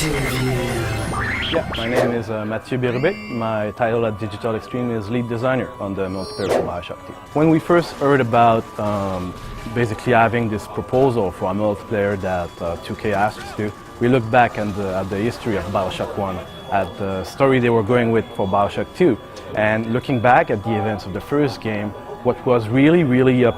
Yeah, my name is Mathieu Berube. My title at Digital Extreme is Lead Designer on the multiplayer for BioShock 2. When we first heard about basically having this proposal for a multiplayer that 2K asked us to, we looked back at the history of BioShock 1, at the story they were going with for BioShock 2, and looking back at the events of the first game, what was really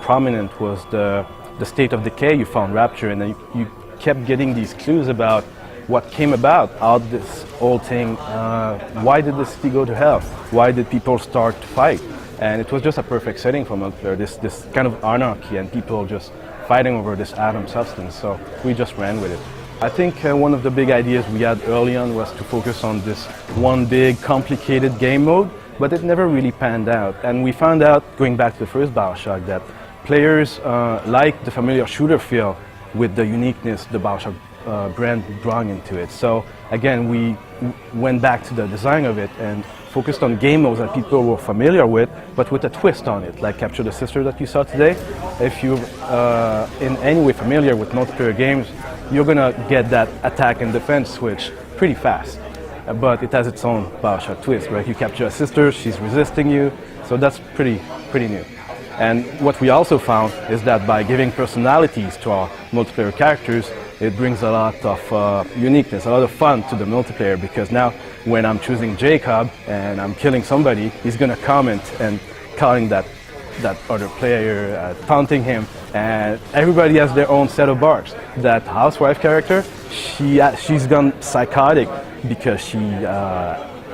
prominent was the state of decay you found Rapture, and then you kept getting these clues about what came about, how this whole thing, why did the city go to hell? Why did people start to fight? And it was just a perfect setting for multiplayer, this kind of anarchy and people just fighting over this atom substance, so we just ran with it. I think one of the big ideas we had early on was to focus on this one big complicated game mode, but it never really panned out. And we found out, going back to the first BioShock, that players like the familiar shooter feel with the uniqueness the BioShock brand brought into it. So again, we went back to the design of it and focused on game modes that people were familiar with, but with a twist on it, like Capture the Sister that you saw today. If you're in any way familiar with multiplayer games, you're gonna get that attack and defense switch pretty fast. But it has its own BioShock twist, right? You capture a sister, she's resisting you, so that's pretty new. And what we also found is that by giving personalities to our multiplayer characters, it brings a lot of uniqueness, a lot of fun to the multiplayer, because now when I'm choosing Jacob and I'm killing somebody, he's gonna comment and calling that other player, taunting him, and everybody has their own set of barbs. That housewife character, she's gone psychotic because she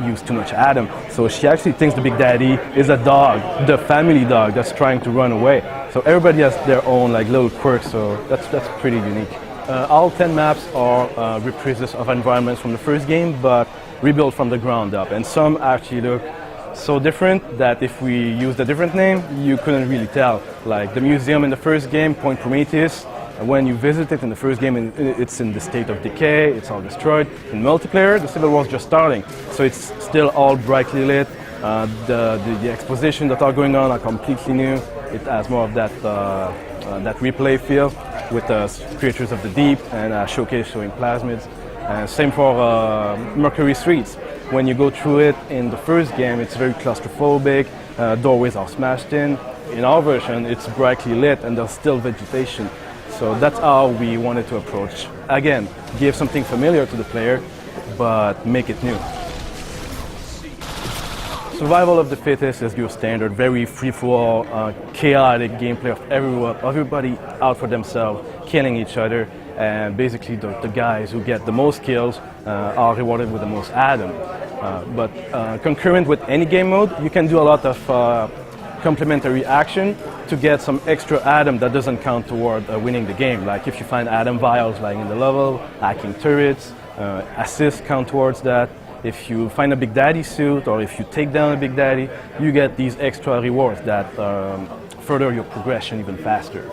used too much Adam, so she actually thinks the Big Daddy is a dog, the family dog that's trying to run away. So everybody has their own like little quirks, so that's pretty unique. All 10 maps are reprises of environments from the first game, but rebuilt from the ground up, and some actually look so different that if we used a different name, you couldn't really tell. Like the museum in the first game, Point Prometheus, when you visit it in the first game, it's in the state of decay, it's all destroyed. In multiplayer, the Civil War is just starting, so it's still all brightly lit. The expositions that are going on are completely new. It has more of that replay feel with creatures of the deep and a showcase showing plasmids. Same for Mercury Streets. When you go through it in the first game, it's very claustrophobic, doorways are smashed in. In our version, it's brightly lit and there's still vegetation. So that's how we wanted to approach. Again, give something familiar to the player, but make it new. Survival of the fittest is your standard, very free-for-all, chaotic gameplay of everybody out for themselves, killing each other, and basically the guys who get the most kills are rewarded with the most Adam. But concurrent with any game mode, you can do a lot of complementary action to get some extra Adam that doesn't count toward winning the game. Like if you find Adam vials lying in the level, hacking turrets, assists count towards that. If you find a Big Daddy suit, or if you take down a Big Daddy, you get these extra rewards that further your progression even faster.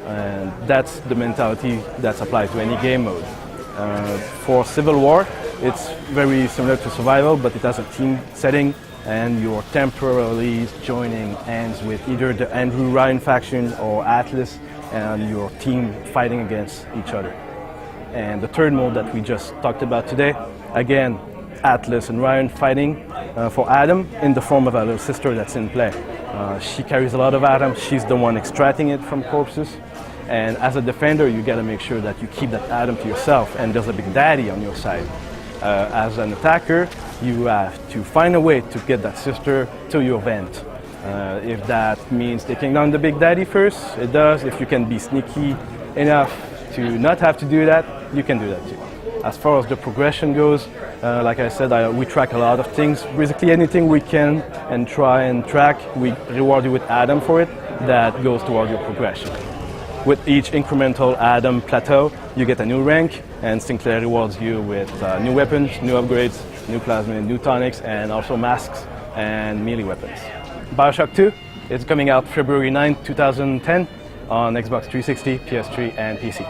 And that's the mentality that's applied to any game mode. For Civil War, it's very similar to Survival, but it has a team setting, and you're temporarily joining hands with either the Andrew Ryan faction or Atlas, and your team fighting against each other. And the third mode that we just talked about today, again, Atlas and Ryan fighting for Adam in the form of a little sister that's in play. She carries a lot of Adam, she's the one extracting it from corpses. And as a defender, you gotta make sure that you keep that Adam to yourself and there's a Big Daddy on your side. As an attacker, you have to find a way to get that sister to your vent. If that means taking down the Big Daddy first, it does. If you can be sneaky enough to not have to do that, you can do that too. As far as the progression goes, like I said, we track a lot of things. Basically anything we can and try and track, we reward you with Adam for it. That goes toward your progression. With each incremental Adam plateau, you get a new rank, and Sinclair rewards you with new weapons, new upgrades, new plasmid, new tonics, and also masks and melee weapons. BioShock 2 is coming out February 9, 2010 on Xbox 360, PS3, and PC.